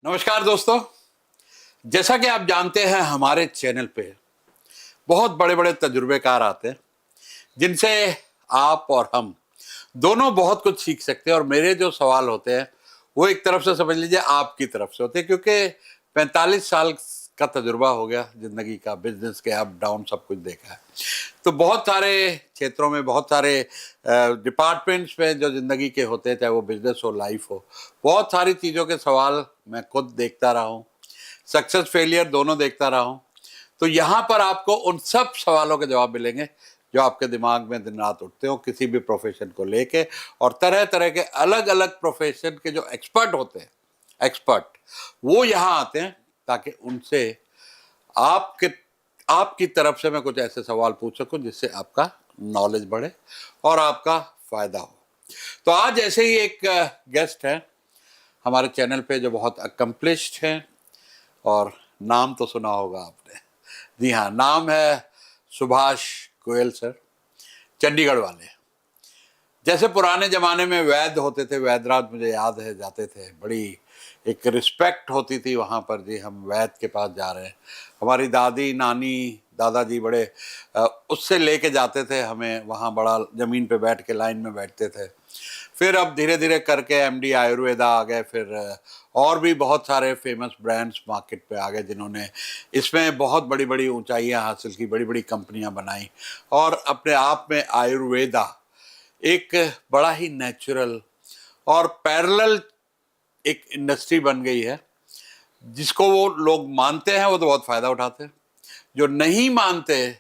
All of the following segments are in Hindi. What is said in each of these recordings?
नमस्कार दोस्तों। जैसा कि आप जानते हैं हमारे चैनल पे बहुत बड़े बड़े तजुर्बेकार आते हैं जिनसे आप और हम दोनों बहुत कुछ सीख सकते हैं। और मेरे जो सवाल होते हैं वो एक तरफ से समझ लीजिए आपकी तरफ से होते हैं, क्योंकि 45 साल का तजुर्बा हो गया जिंदगी का, बिजनेस के अप डाउन सब कुछ देखा है। तो बहुत सारे क्षेत्रों में, बहुत सारे डिपार्टमेंट्स में जो जिंदगी के होते हैं, चाहे वो बिजनेस हो, लाइफ हो, बहुत सारी चीज़ों के सवाल मैं खुद देखता रहा हूँ, सक्सेस फेलियर दोनों देखता रहा हूँ। तो यहाँ पर आपको उन सब सवालों के जवाब मिलेंगे जो आपके दिमाग में दिन रात उठते हो किसी भी प्रोफेशन को लेके। और तरह तरह के अलग अलग प्रोफेशन के जो एक्सपर्ट होते हैं, एक्सपर्ट वो यहाँ आते हैं ताकि उनसे आपके आपकी तरफ से मैं कुछ ऐसे सवाल पूछ सकूं जिससे आपका नॉलेज बढ़े और आपका फायदा हो। तो आज ऐसे ही एक गेस्ट है हमारे चैनल पे जो बहुत अकम्पलिश्ड हैं, और नाम तो सुना होगा आपने। जी हाँ, नाम है सुभाष गोयल सर, चंडीगढ़ वाले। जैसे पुराने ज़माने में वैद्य होते थे, वैद्यराज मुझे याद है जाते थे, बड़ी एक रिस्पेक्ट होती थी वहाँ पर। जी हम वैद्य के पास जा रहे हैं, हमारी दादी नानी दादाजी बड़े उससे लेके जाते थे हमें वहाँ, बड़ा ज़मीन पे बैठ के लाइन में बैठते थे। फिर अब धीरे धीरे करके एमडी आयुर्वेदा आ गए, फिर और भी बहुत सारे फेमस ब्रांड्स मार्केट पे आ गए जिन्होंने इसमें बहुत बड़ी बड़ी ऊंचाइयां हासिल की, बड़ी बड़ी कंपनियां बनाई। और अपने आप में आयुर्वेदा एक बड़ा ही नेचुरल और पैरेलल एक इंडस्ट्री बन गई है। जिसको वो लोग मानते हैं वो तो बहुत फ़ायदा उठाते हैं, जो नहीं मानते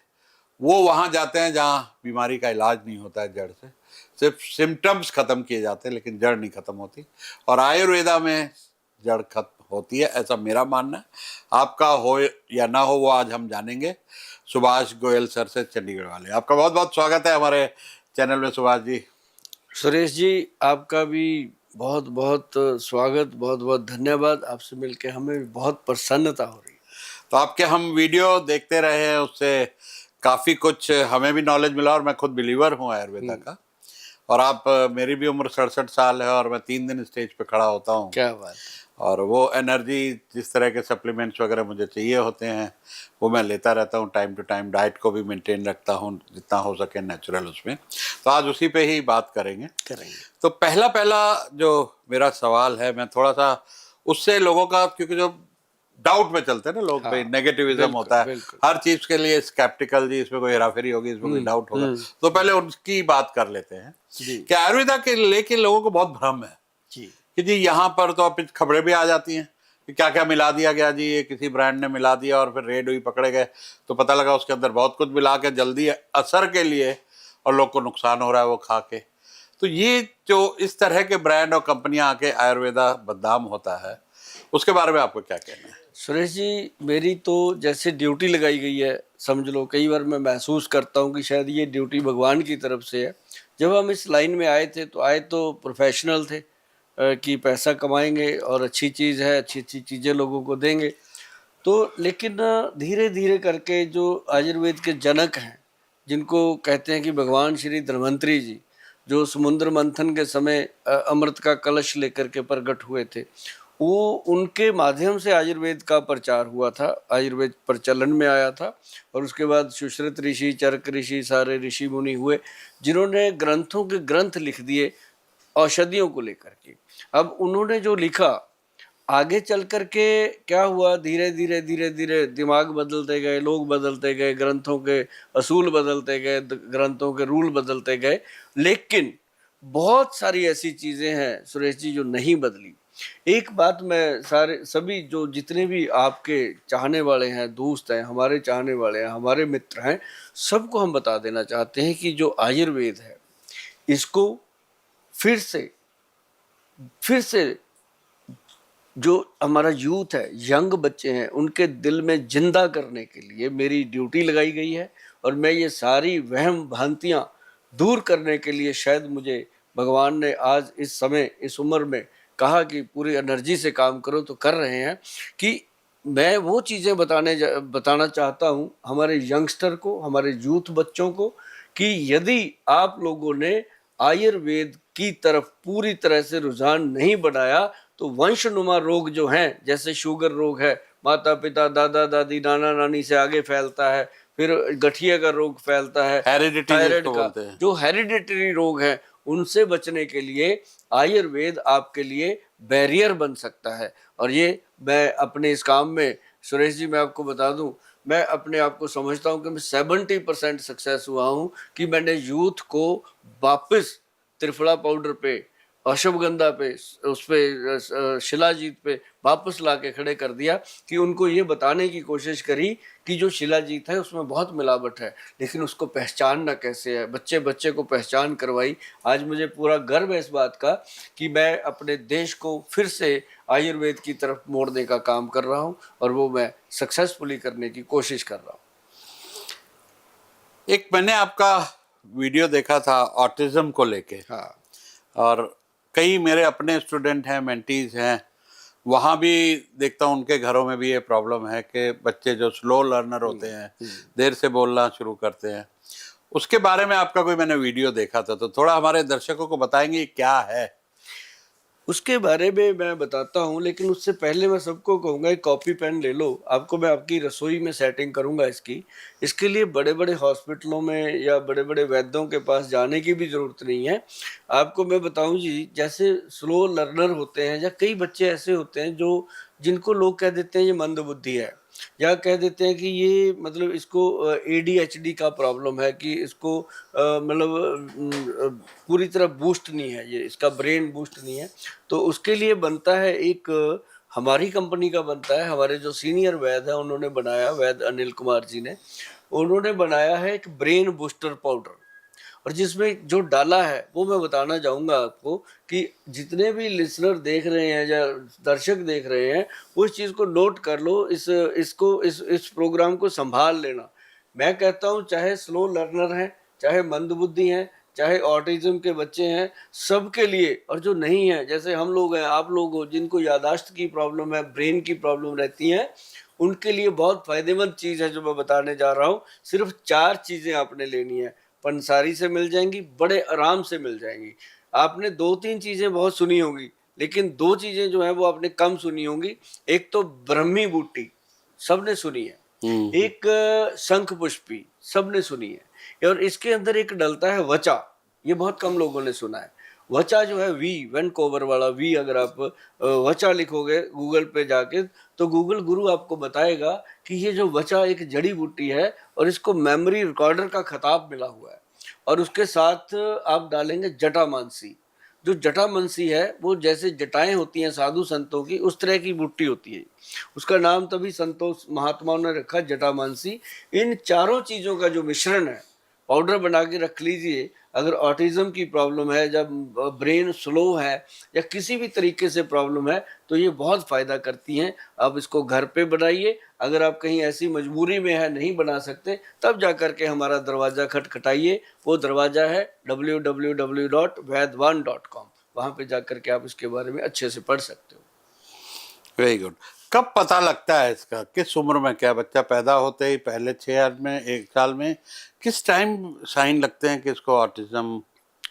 वो वहाँ जाते हैं जहाँ बीमारी का इलाज नहीं होता है जड़ से, सिर्फ सिम्टम्स ख़त्म किए जाते हैं लेकिन जड़ नहीं ख़त्म होती। और आयुर्वेदा में जड़ खत्म होती है, ऐसा मेरा मानना है। आपका हो या ना हो वो आज हम जानेंगे सुभाष गोयल सर से, चंडीगढ़ वाले। आपका बहुत बहुत स्वागत है हमारे चैनल में सुभाष जी। सुरेश जी, आपका भी बहुत बहुत स्वागत, बहुत बहुत धन्यवाद। आपसे मिलकर हमें भी बहुत प्रसन्नता हो रही है। तो आपके हम वीडियो देखते रहे हैं, उससे काफ़ी कुछ हमें भी नॉलेज मिला, और मैं खुद बिलीवर हूँ आयुर्वेदा का। और आप मेरी भी उम्र 67 साल है और मैं 3 दिन स्टेज पे खड़ा होता हूँ। क्या बात है। और वो एनर्जी, जिस तरह के सप्लीमेंट्स वगैरह मुझे चाहिए होते हैं वो मैं लेता रहता हूँ टाइम टू टाइम। डाइट को भी मेंटेन रखता हूँ जितना हो सके नेचुरल उसमें। तो आज उसी पे ही बात करेंगे। तो पहला पहला जो मेरा सवाल है, मैं थोड़ा सा उससे लोगों का, क्योंकि जो डाउट में चलते हैं ना लोग, भाई नेगेटिविज्म होता है हर चीज के लिए, स्केप्टिकल जी, इसमें कोई हेराफेरी होगी, इसमें कोई डाउट होगा। तो पहले उनकी बात कर लेते हैं कि आयुर्वेदा के लेके लोगों को बहुत भ्रम है कि जी यहाँ पर तो अब खबरें भी आ जाती हैं कि क्या क्या मिला दिया गया जी, ये किसी ब्रांड ने मिला दिया और फिर रेड हुई, पकड़े गए तो पता लगा उसके अंदर बहुत कुछ मिला के जल्दी असर के लिए, और लोग को नुकसान हो रहा है वो खा के। तो ये जो इस तरह के ब्रांड और कंपनियां आके आयुर्वेदा बदनाम होता है, उसके बारे में आपको क्या कहना है? सुरेश जी, मेरी तो जैसे ड्यूटी लगाई गई है, समझ लो कई बार मैं महसूस करता हूँ कि शायद ये ड्यूटी भगवान की तरफ से है। जब हम इस लाइन में आए थे तो आए तो प्रोफेशनल थे कि पैसा कमाएंगे और अच्छी चीज़ है, अच्छी अच्छी चीज़ें लोगों को देंगे। तो लेकिन धीरे धीरे करके जो आयुर्वेद के जनक हैं, जिनको कहते हैं कि भगवान श्री धन्वंतरी जी, जो समुद्र मंथन के समय अमृत का कलश लेकर के प्रकट हुए थे, वो उनके माध्यम से आयुर्वेद का प्रचार हुआ था, आयुर्वेद प्रचलन में आया था। और उसके बाद सुश्रुत ऋषि, चरक ऋषि, सारे ऋषि मुनि हुए जिन्होंने ग्रंथों के ग्रंथ लिख दिए औषधियों को लेकर के। अब उन्होंने जो लिखा, आगे चल कर के क्या हुआ, धीरे धीरे धीरे धीरे दिमाग बदलते गए, लोग बदलते गए, ग्रंथों के असूल बदलते गए, ग्रंथों के रूल बदलते गए। लेकिन बहुत सारी ऐसी चीज़ें हैं सुरेश जी जो नहीं बदली। एक बात मैं सारे सभी जो जितने भी आपके चाहने वाले हैं, दोस्त हैं, हमारे चाहने वाले हैं, हमारे मित्र हैं, सबको हम बता देना चाहते हैं कि जो आयुर्वेद है, इसको फिर से जो हमारा यूथ है, यंग बच्चे हैं, उनके दिल में जिंदा करने के लिए मेरी ड्यूटी लगाई गई है। और मैं ये सारी वहम भ्रांतियाँ दूर करने के लिए शायद मुझे भगवान ने आज इस समय, इस उम्र में कहा कि पूरी एनर्जी से काम करो, तो कर रहे हैं। कि मैं वो चीज़ें बताना चाहता हूँ हमारे यंगस्टर को, हमारे यूथ बच्चों को, कि यदि आप लोगों ने आयुर्वेद की तरफ पूरी तरह से रुझान नहीं बनाया तो वंशनुमा रोग जो हैं, जैसे शुगर रोग है, माता पिता दादा दादी नाना नानी से आगे फैलता है, फिर गठिया का रोग फैलता है, हेरिडिटी थायराइड जिसको का, बोलते हैं। जो हेरिडिटरी रोग है उनसे बचने के लिए आयुर्वेद आपके लिए बैरियर बन सकता है। और ये मैं अपने इस काम में, सुरेश जी मैं आपको बता दूं, मैं अपने आप को समझता हूं कि मैं 70% सक्सेस हुआ हूं कि मैंने यूथ को वापस त्रिफला पाउडर पे, अश्वगंधा पे, उस पे शिलाजीत पे वापस ला के खड़े कर दिया कि उनको ये बताने की कोशिश करी कि जो शिलाजीत है उसमें बहुत मिलावट है, लेकिन उसको पहचानना कैसे है, बच्चे बच्चे को पहचान करवाई। आज मुझे पूरा गर्व है इस बात का कि मैं अपने देश को फिर से आयुर्वेद की तरफ मोड़ने का काम कर रहा हूँ, और वो मैं सक्सेसफुली करने की कोशिश कर रहा हूँ। एक मैंने आपका वीडियो देखा था ऑटिज्म को लेके, हाँ, और कई मेरे अपने स्टूडेंट हैं, मेंटीज हैं, वहाँ भी देखता हूँ उनके घरों में भी ये प्रॉब्लम है कि बच्चे जो स्लो लर्नर होते हैं, देर से बोलना शुरू करते हैं। उसके बारे में आपका कोई मैंने वीडियो देखा था, तो थोड़ा हमारे दर्शकों को बताएंगे ये क्या है। उसके बारे में मैं बताता हूँ, लेकिन उससे पहले मैं सबको कहूँगा एक कॉपी पेन ले लो, आपको मैं आपकी रसोई में सेटिंग करूँगा इसकी। इसके लिए बड़े बड़े हॉस्पिटलों में या बड़े बड़े वैद्यों के पास जाने की भी ज़रूरत नहीं है। आपको मैं बताऊँ जी, जैसे स्लो लर्नर होते हैं या कई बच्चे ऐसे होते हैं जो, जिनको लोग कह देते हैं ये मंदबुद्धि है, या कह देते हैं कि ये मतलब इसको ADHD का प्रॉब्लम है, कि इसको मतलब पूरी तरह बूस्ट नहीं है, ये इसका ब्रेन बूस्ट नहीं है। तो उसके लिए बनता है एक, हमारी कंपनी का बनता है, हमारे जो सीनियर वैद है उन्होंने बनाया, वैद अनिल कुमार जी ने, उन्होंने बनाया है एक ब्रेन बूस्टर पाउडर। और जिसमें जो डाला है वो मैं बताना चाहूँगा आपको कि जितने भी लिसनर देख रहे हैं या दर्शक देख रहे हैं, वो इस चीज़ को नोट कर लो, इस प्रोग्राम को संभाल लेना। मैं कहता हूँ चाहे स्लो लर्नर हैं, चाहे मंदबुद्धि हैं, चाहे ऑटिज्म के बच्चे हैं, सबके लिए, और जो नहीं है जैसे हम लोग हैं, आप लोग हो, जिनको यादाश्त की प्रॉब्लम है, ब्रेन की प्रॉब्लम रहती है, उनके लिए बहुत फायदेमंद चीज़ है जो मैं बताने जा रहा हूँ। सिर्फ 4 चीज़ें आपने लेनी है, पंसारी से मिल जाएंगी, बड़े आराम से मिल जाएंगी। आपने 2-3 चीज़ें बहुत सुनी होंगी, लेकिन 2 चीज़ें जो हैं वो आपने कम सुनी होंगी। एक तो ब्रह्मी बूटी सबने सुनी है, एक शंख पुष्पी सबने सुनी है, और इसके अंदर एक डलता है वचा, ये बहुत कम लोगों ने सुना है। वचा जो है वी, वैनकोवर वाला वी, अगर आप वचा लिखोगे गूगल पे जाके, तो गूगल गुरु आपको बताएगा कि ये जो वचा एक जड़ी बूटी है, और इसको मेमोरी रिकॉर्डर का खिताब मिला हुआ है। और उसके साथ आप डालेंगे जटामानसी। जो जटामानसी है वो जैसे जटाएं होती हैं साधु संतों की, उस तरह की बूटी होती है, उसका नाम तभी संतों महात्माओं ने रखा जटामानसी। इन चारों चीज़ों का जो मिश्रण है, पाउडर बना के रख लीजिए। अगर ऑटिज्म की प्रॉब्लम है, जब ब्रेन स्लो है, या किसी भी तरीके से प्रॉब्लम है, तो ये बहुत फ़ायदा करती हैं। आप इसको घर पे बनाइए। अगर आप कहीं ऐसी मजबूरी में है, नहीं बना सकते, तब जा कर के हमारा दरवाज़ा खटखटाइए। वो दरवाज़ा है www.vaidwan.com, वहाँ पे जा कर के आप इसके बारे में अच्छे से पढ़ सकते हो। Very good. कब पता लगता है इसका, किस उम्र में? क्या बच्चा पैदा होते ही पहले 6 में, 1 साल में, किस टाइम साइन लगते हैं कि इसको ऑटिज्म?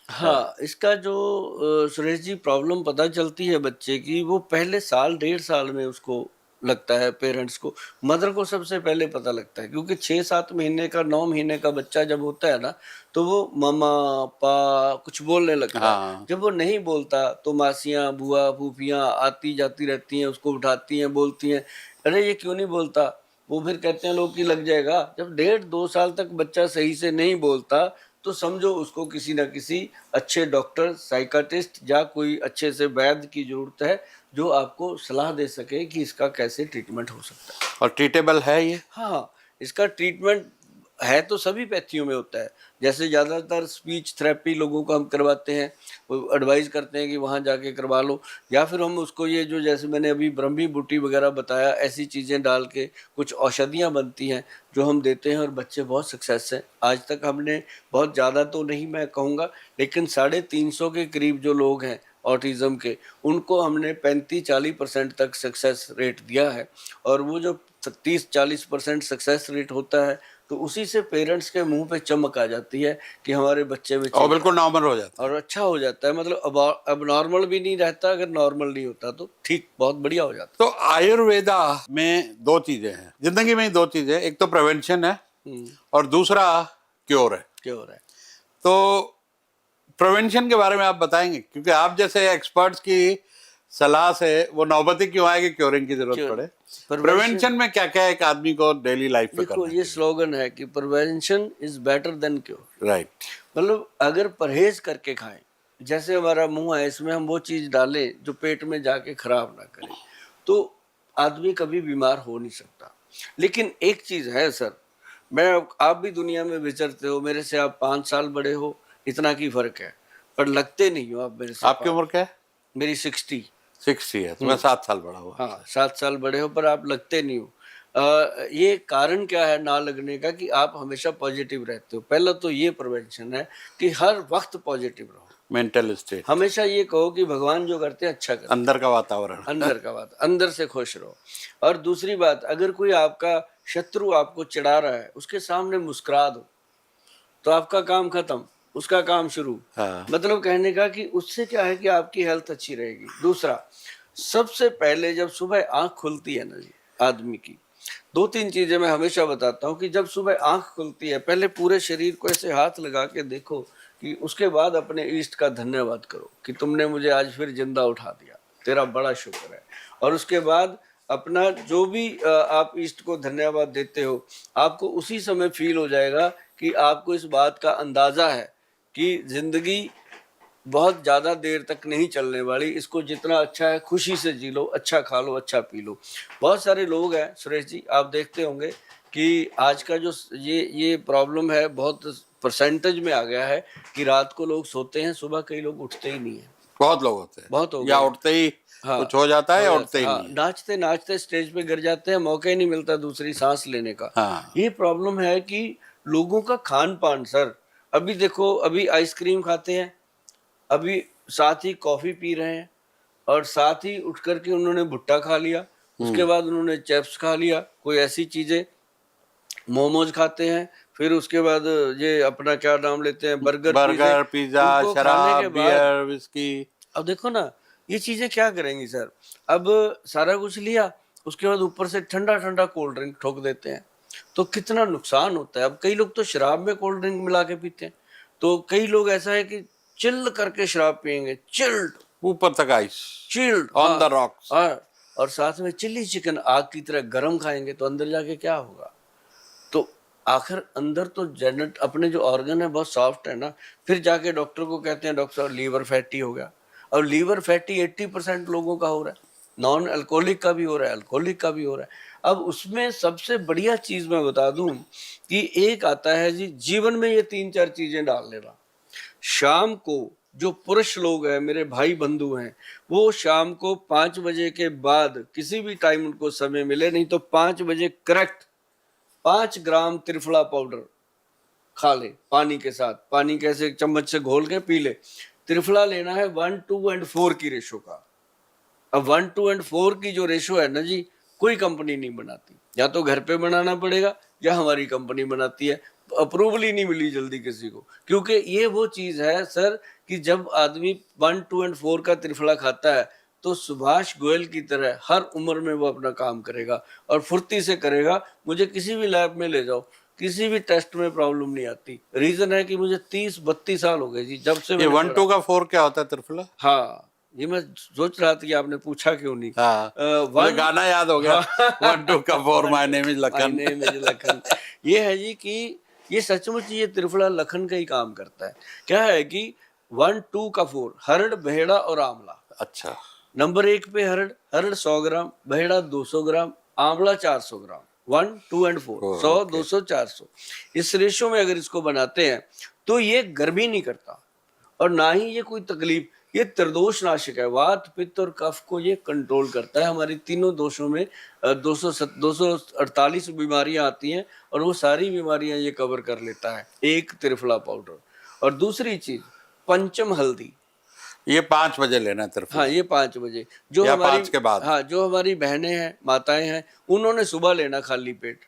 हाँ, इसका जो सुरेश जी प्रॉब्लम पता चलती है बच्चे की, वो पहले साल 1.5 साल में उसको लगता है, पेरेंट्स को, मदर को सबसे पहले पता लगता है। क्योंकि 6-7 महीने का, 9 महीने का बच्चा जब होता है ना, तो वो मम्मा पा कुछ बोलने लगता है। हाँ। जब वो नहीं बोलता तो मासियाँ बुआ फूफियाँ आती जाती रहती हैं, उसको उठाती हैं, बोलती हैं, अरे ये क्यों नहीं बोलता। वो फिर कहते हैं लोग कि लग जाएगा। जब 1.5-2 साल तक बच्चा सही से नहीं बोलता, तो समझो उसको किसी ना किसी अच्छे डॉक्टर, साइकाट्रिस्ट या कोई अच्छे से वैद्य की जरूरत है, जो आपको सलाह दे सके कि इसका कैसे ट्रीटमेंट हो सकता है। और ट्रीटेबल है ये? हाँ, इसका ट्रीटमेंट है तो सभी पैथियों में होता है। जैसे ज़्यादातर स्पीच थेरेपी लोगों को हम करवाते हैं, वो एडवाइस करते हैं कि वहाँ जाके करवा लो, या फिर हम उसको ये जो, जैसे मैंने अभी ब्रह्मी बूटी वगैरह बताया, ऐसी चीज़ें डाल के कुछ औषधियाँ बनती हैं जो हम देते हैं, और बच्चे बहुत सक्सेस हैं। आज तक हमने बहुत ज़्यादा तो नहीं मैं कहूँगा, लेकिन 350 के करीब जो लोग हैं ऑटिज़म के, उनको हमने 35-40% तक सक्सेस रेट दिया है। और वो जो 30-40% सक्सेस रेट होता है, तो उसी से पेरेंट्स के मुंह पे चमक आ जाती है कि हमारे बच्चे में और बिल्कुल नॉर्मल हो जाता और अच्छा हो जाता है, मतलब अब नॉर्मल भी नहीं रहता, अगर नॉर्मल नहीं होता तो ठीक बहुत बढ़िया हो जाता है। तो आयुर्वेदा में दो चीजें हैं, जिंदगी में ही दो चीजें, एक तो प्रिवेंशन है और दूसरा क्योर है। क्या हो रहा है। तो प्रिवेंशन के बारे में आप बताएंगे, क्योंकि आप जैसे एक्सपर्ट्स की सलाह से वो नौबती क्यों आए कि क्योरिंग की जरूरत पड़े। प्रिवेंशन में क्या क्या एक आदमी को डेली लाइफ में देखो करना ये स्लोगन है कि prevention is better than cure. Right. मतलब अगर परहेज करके खाएं, जैसे हमारा मुंह है इसमें हम वो चीज डालें जो पेट में जाके खराब ना करे, तो आदमी कभी बीमार हो नहीं सकता। लेकिन एक चीज है सर, आप भी दुनिया में विचरते हो, मेरे से आप 5 साल बड़े हो, इतना की फर्क है, पर लगते नहीं हो आप मेरे से। आपकी उम्र क्या है? मेरी 60 है, तो मैं 7 साल बड़ा हुआ। हाँ 7 साल बड़े हो, पर आप लगते नहीं हो। ये कारण क्या है ना लगने का, कि आप हमेशा पॉजिटिव रहते हो। पहला तो ये प्रिवेंशन है कि हर वक्त पॉजिटिव रहो, मेंटल स्टेट, हमेशा ये कहो कि भगवान जो करते हैं अच्छा करते हैं, अंदर का वातावरण, अंदर का बात, अंदर से खुश रहो। और दूसरी बात, अगर कोई आपका शत्रु आपको चिढ़ा रहा है, उसके सामने मुस्कुरा दो, तो आपका काम खत्म, उसका काम शुरू। हाँ। मतलब कहने का कि उससे क्या है कि आपकी हेल्थ अच्छी रहेगी। दूसरा, सबसे पहले जब सुबह आंख खुलती है ना जी आदमी की, 2-3 चीजें मैं हमेशा बताता हूँ कि जब सुबह आंख खुलती है, पहले पूरे शरीर को ऐसे हाथ लगा के देखो, कि उसके बाद अपने इष्ट का धन्यवाद करो कि तुमने मुझे आज फिर जिंदा उठा दिया, तेरा बड़ा शुक्र है। और उसके बाद अपना जो भी आप इष्ट को धन्यवाद देते हो, आपको उसी समय फील हो जाएगा कि आपको इस बात का अंदाजा है कि जिंदगी बहुत ज्यादा देर तक नहीं चलने वाली, इसको जितना अच्छा है खुशी से जी लो, अच्छा खा लो, अच्छा पी लो। बहुत सारे लोग हैं सुरेश जी, आप देखते होंगे कि आज का जो ये प्रॉब्लम है, बहुत परसेंटेज में आ गया है कि रात को लोग सोते हैं, सुबह कई लोग उठते ही नहीं है। बहुत लोग होते हैं, बहुत हो या गए। उठते ही हाँ, कुछ हो जाता है या उठते ही हाँ, नहीं। नाचते नाचते स्टेज पे गिर जाते हैं, मौका ही नहीं मिलता दूसरी सांस लेने का। हाँ। ये प्रॉब्लम है कि लोगों का खान पान सर, अभी देखो, अभी आइसक्रीम खाते हैं, अभी साथ ही कॉफी पी रहे हैं, और साथ ही उठ करके उन्होंने भुट्टा खा लिया, उसके बाद उन्होंने चिप्स खा लिया, कोई ऐसी चीजें, मोमोज खाते हैं, फिर उसके बाद ये अपना क्या नाम लेते हैं, बर्गर, पिज्जा, उनको खाने शराब, के बाद बियर, विस्की। अब देखो ना, ये चीजें क्या करेंगी सर। अब सारा कुछ लिया, उसके बाद ऊपर से ठंडा ठंडा कोल्ड ड्रिंक ठोक देते हैं, तो कितना नुकसान होता है। अब कई लोग तो शराब में कोल्ड ड्रिंक मिला के पीते हैं, तो कई लोग ऐसा है कि चिल करके शराब पियेंगे, चिल्ड, ऊपर तक ice, chilled on the rocks, और साथ में चिल्ली चिकन आग की तरह गरम खाएंगे, तो अंदर जाके क्या होगा। तो आखिर अंदर तो जेनेट अपने जो ऑर्गन है बहुत सॉफ्ट है ना, फिर जाके डॉक्टर को कहते हैं डॉक्टर साहब लीवर फैटी हो गया। और लीवर फैटी 80% लोगों का हो रहा है, नॉन अल्कोहलिक का भी हो रहा है, अल्कोहलिक का भी हो रहा है। अब उसमें सबसे बढ़िया चीज मैं बता दूं कि एक आता है जी, जीवन में ये 3-4 चीजें डाल लेना। शाम को जो पुरुष लोग हैं, मेरे भाई बंधु हैं, वो शाम को 5 बजे के बाद किसी भी टाइम उनको समय मिले, नहीं तो 5 बजे करेक्ट 5 ग्राम त्रिफला पाउडर खा ले पानी के साथ, पानी कैसे चम्मच से घोल के पी ले। त्रिफला लेना है 1, 2 एंड 4 की रेशो का। अब 1, 2 एंड 4 की जो रेशो है ना जी, कोई कंपनी नहीं बनाती, या तो घर पे बनाना पड़ेगा या हमारी कंपनी बनाती है, अप्रूवल ही नहीं मिली जल्दी किसी को। क्योंकि ये वो चीज है सर कि जब आदमी 1, 2 एंड 4 का त्रिफला खाता है, तो सुभाष गोयल की तरह हर उम्र में वो अपना काम करेगा और फुर्ती से करेगा। मुझे किसी भी लैब में ले जाओ, किसी भी टेस्ट में प्रॉब्लम नहीं आती। रीजन है कि मुझे 30-32 साल हो गए जी, जब से ये 1, 2 का 4 क्या होता है त्रिफला? हाँ, ये मैं सोच रहा था कि आपने पूछा क्यों नहीं। हाँ, मुझे गाना याद हो गया, 1, 2 का 4, my name is Lakhan. My name is Lakhan. ये है जी कि ये सचमुच ये त्रिफला लखन का ही काम करता है। क्या है कि 1, 2 का 4 हरड़, बहेड़ा और आंवला। अच्छा। नंबर 1 पे हरड़, हरड़ 100 ग्राम, बहेड़ा 200 ग्राम, आंवला 400 ग्राम। 1, 2 एंड 4 100, 200, 400। इस रेशो में अगर इसको बनाते हैं तो ये गर्मी नहीं करता और ना ही ये कोई तकलीफ। ये त्रिदोष नाशक है, वात, पित्त और कफ को ये कंट्रोल करता है। हमारी तीनों दोषों में 248 बीमारियां आती हैं और वो सारी बीमारियां ये कवर कर लेता है, एक त्रिफला पाउडर। और दूसरी चीज, पंचम हल्दी, ये 5 बजे लेना है त्रिफला। हाँ, ये 5 बजे। जो या हमारी 5 के बाद। हाँ, जो हमारी बहनें हैं, माताएं हैं, उन्होंने सुबह लेना खाली पेट।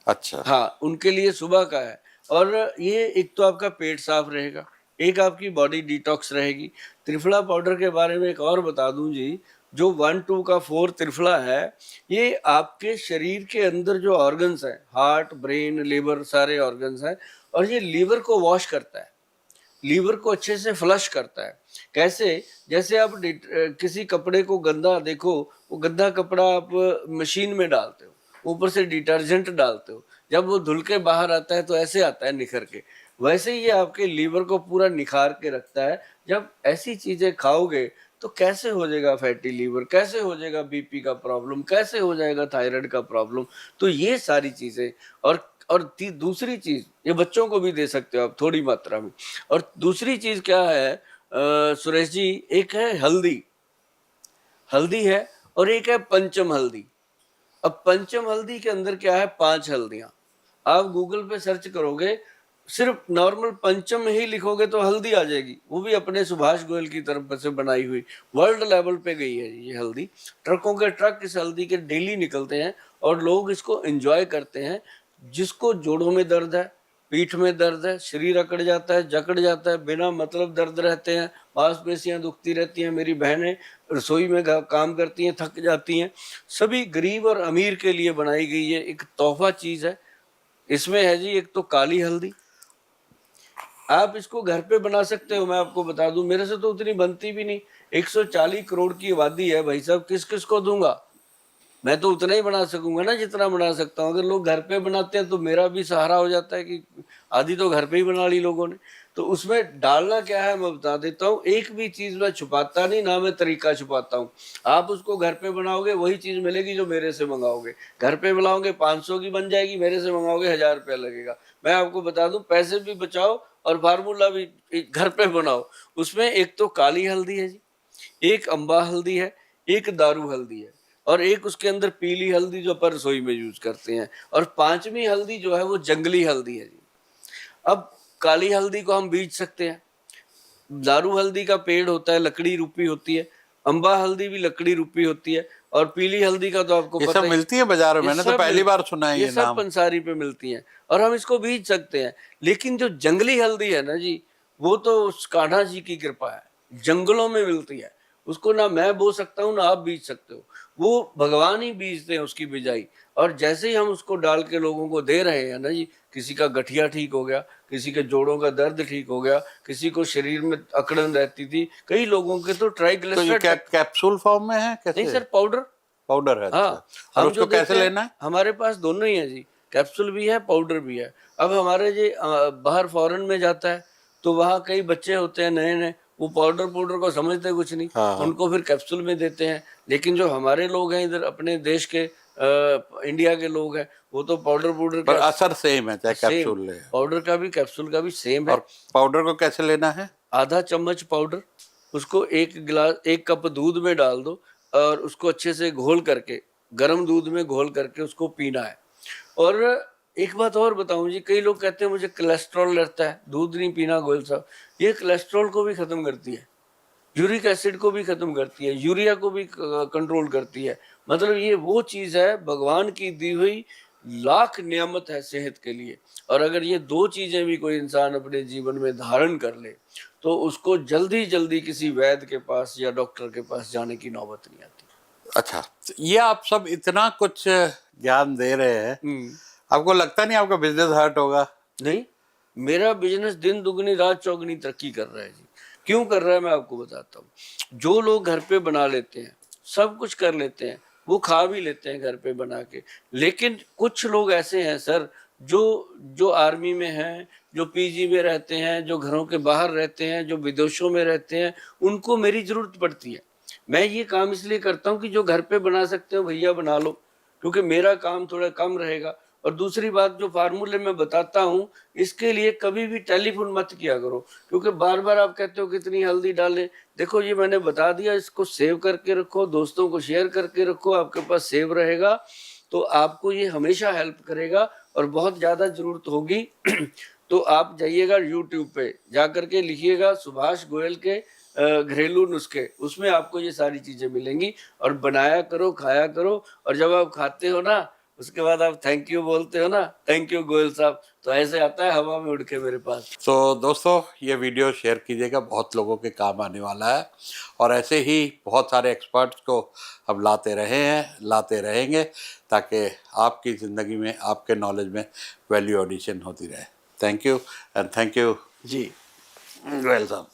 अच्छा। हाँ, उनके लिए सुबह का है। और ये एक तो आपका पेट साफ रहेगा, एक आपकी बॉडी डिटॉक्स रहेगी। त्रिफला पाउडर के बारे में एक और बता दूं जी, जो 1-2 का 4 त्रिफला है, ये आपके शरीर के अंदर जो ऑर्गन्स हैं, हार्ट, ब्रेन, लिवर, सारे ऑर्गन्स हैं, और ये लीवर को वॉश करता है, लीवर को अच्छे से फ्लश करता है। कैसे? जैसे आप किसी कपड़े को गंदा देखो, वो गंदा कपड़ा आप मशीन में डालते हो, ऊपर से डिटर्जेंट डालते हो, जब वो धुल के बाहर आता है तो ऐसे आता है निखर के। वैसे ही ये आपके लीवर को पूरा निखार के रखता है। जब ऐसी चीजें खाओगे तो कैसे हो जाएगा फैटी लीवर, कैसे हो जाएगा बीपी का प्रॉब्लम, कैसे हो जाएगा थायराइड का प्रॉब्लम। तो ये सारी चीजें, और दूसरी चीज, ये बच्चों को भी दे सकते हो आप थोड़ी मात्रा में। और दूसरी चीज क्या है सुरेश जी, एक है हल्दी, हल्दी है, और एक है पंचम हल्दी। अब पंचम हल्दी के अंदर क्या है, 5 हल्दियां। आप गूगल पे सर्च करोगे, सिर्फ नॉर्मल पंचम ही लिखोगे तो हल्दी आ जाएगी, वो भी अपने सुभाष गोयल की तरफ से बनाई हुई। वर्ल्ड लेवल पे गई है ये हल्दी, ट्रकों के ट्रक इस हल्दी के डेली निकलते हैं और लोग इसको एंजॉय करते हैं। जिसको जोड़ों में दर्द है, पीठ में दर्द है, शरीर अकड़ जाता है, जकड़ जाता है, बिना मतलब दर्द रहते हैं, मांसपेशियां दुखती रहती हैं, मेरी बहनें रसोई में काम करती हैं, थक जाती हैं, सभी गरीब और अमीर के लिए बनाई गई है, एक तोहफा चीज है। इसमें है जी एक तो काली हल्दी, आप इसको घर पे बना सकते हो। मैं आपको बता दूं, मेरे से तो उतनी बनती भी नहीं, 140 करोड़ की आबादी है भाई साहब, किस किस को दूंगा। मैं तो उतना ही बना सकूंगा ना जितना बना सकता हूँ। अगर लोग घर पे बनाते हैं तो मेरा भी सहारा हो जाता है कि आधी तो घर पे ही बना ली लोगों ने। तो उसमें डालना क्या है मैं बता देता हूँ, एक भी चीज मैं छुपाता नहीं, ना मैं तरीका छुपाता हूँ। आप उसको घर पे बनाओगे वही चीज मिलेगी जो मेरे से मंगाओगे। घर पे बनाओगे 500 की बन जाएगी, मेरे से मंगाओगे 1000 रुपया लगेगा। मैं आपको बता दूं, पैसे भी बचाओ और फार्मूला भी घर पे बनाओ। उसमें एक तो काली हल्दी है जी, एक अम्बा हल्दी है, एक दारू हल्दी है, और एक उसके अंदर पीली हल्दी जो अपन रसोई में यूज करते हैं, और 5वीं हल्दी जो है वो जंगली हल्दी है जी। अब काली हल्दी को हम बीज सकते हैं, दारू हल्दी का पेड़ होता है, लकड़ी रूपी होती है, अम्बा हल्दी भी लकड़ी रूपी होती है, और पीली हल्दी का तो आपको ये पता सब ही। मिलती है बाजार में, ये मैंने तो सब पहली बार सुना है ये ये सब नाम। पंसारी पे मिलती हैं, और हम इसको बीज सकते हैं। लेकिन जो जंगली हल्दी है ना जी, वो तो उस कान्हा जी की कृपा है, जंगलों में मिलती है। उसको ना मैं बो सकता हूँ ना आप बीज सकते हो, वो भगवान ही बीजते हैं उसकी बिजाई। और जैसे ही हम उसको डाल के लोगों को दे रहे हैं ना जी, किसी का गठिया ठीक हो गया, किसी के जोड़ों का दर्द ठीक हो गया, किसी को शरीर में अकड़न रहती थी, कई लोगों के तो तो ये ट्राइग्लिसराइड तक। कैप्सूल फॉर्म में है नहीं कैसे? Sir, powder. पाउडर है, अच्छा। हाँ, और हम जो उसको कैसे देते हैं लेना है? हमारे पास दोनों ही है जी, कैप्सूल भी है, पाउडर भी है। अब हमारे जी बाहर फॉरेन में जाता है तो वहाँ कई बच्चे होते हैं नए नए, वो पाउडर पाउडर को समझते कुछ नहीं, हाँ हाँ। उनको फिर कैप्सूल में देते हैं। लेकिन जो हमारे लोग हैं इधर अपने देश के, इंडिया के लोग हैं, वो तो पाउडर पाउडर पर का असर सेम है चाहे सेम, कैप्सूल ले। पाउडर का भी कैप्सूल का भी सेम है। और पाउडर को कैसे लेना है? आधा चम्मच पाउडर, उसको 1 कप दूध में डाल दो, और उसको अच्छे से घोल करके, गर्म दूध में घोल करके उसको पीना है। और एक बात और बताऊं जी, कई लोग कहते हैं मुझे कोलेस्ट्रॉल रहता है, दूध नहीं पीना गोयल साहब। ये कोलेस्ट्रॉल को भी खत्म करती है, यूरिक एसिड को भी खत्म करती है, यूरिया को भी कंट्रोल करती है। मतलब ये वो चीज है, भगवान की दी हुई लाख नियामत है सेहत के लिए। और अगर ये 2 चीजें भी कोई इंसान अपने जीवन में धारण कर ले तो उसको जल्दी जल्दी किसी वैद्य के पास या डॉक्टर के पास जाने की नौबत नहीं आती। अच्छा, तो ये आप सब इतना कुछ ज्ञान दे रहे हैं, आपको लगता नहीं आपका बिजनेस हर्ट होगा? नहीं, मेरा बिजनेस दिन दुगनी रात चौगनी तरक्की कर रहा है जी। क्यों कर रहा है मैं आपको बताता हूँ। जो लोग घर पे बना लेते हैं, सब कुछ कर लेते हैं, वो खा भी लेते हैं घर पे बना के, लेकिन कुछ लोग ऐसे हैं सर, जो जो आर्मी में हैं, जो पीजी में रहते हैं, जो घरों के बाहर रहते हैं, जो विदेशों में रहते हैं, उनको मेरी जरूरत पड़ती है। मैं ये काम इसलिए करता हूँ कि जो घर पे बना सकते हो भैया बना लो, क्योंकि मेरा काम थोड़ा कम रहेगा। और दूसरी बात, जो फार्मूले मैं बताता हूँ, इसके लिए कभी भी टेलीफोन मत किया करो, क्योंकि बार बार आप कहते हो कितनी हल्दी डालें। देखो ये मैंने बता दिया, इसको सेव करके रखो, दोस्तों को शेयर करके रखो, आपके पास सेव रहेगा तो आपको ये हमेशा हेल्प करेगा। और बहुत ज़्यादा ज़रूरत होगी तो आप जाइएगा यूट्यूब पे, जा करके लिखिएगा सुभाष गोयल के घरेलू नुस्खे, उसमें आपको ये सारी चीज़ें मिलेंगी। और बनाया करो, खाया करो, और जब आप खाते हो ना उसके बाद आप थैंक यू बोलते हो ना, थैंक यू गोयल साहब, तो ऐसे आता है हवा में उड़ के मेरे पास। तो दोस्तों ये वीडियो शेयर कीजिएगा, बहुत लोगों के काम आने वाला है और ऐसे ही बहुत सारे एक्सपर्ट्स को हम लाते रहे हैं, लाते रहेंगे, ताकि आपकी ज़िंदगी में, आपके नॉलेज में वैल्यू एडिशन होती रहे। Thank you and thank you जी। गोयल साहब।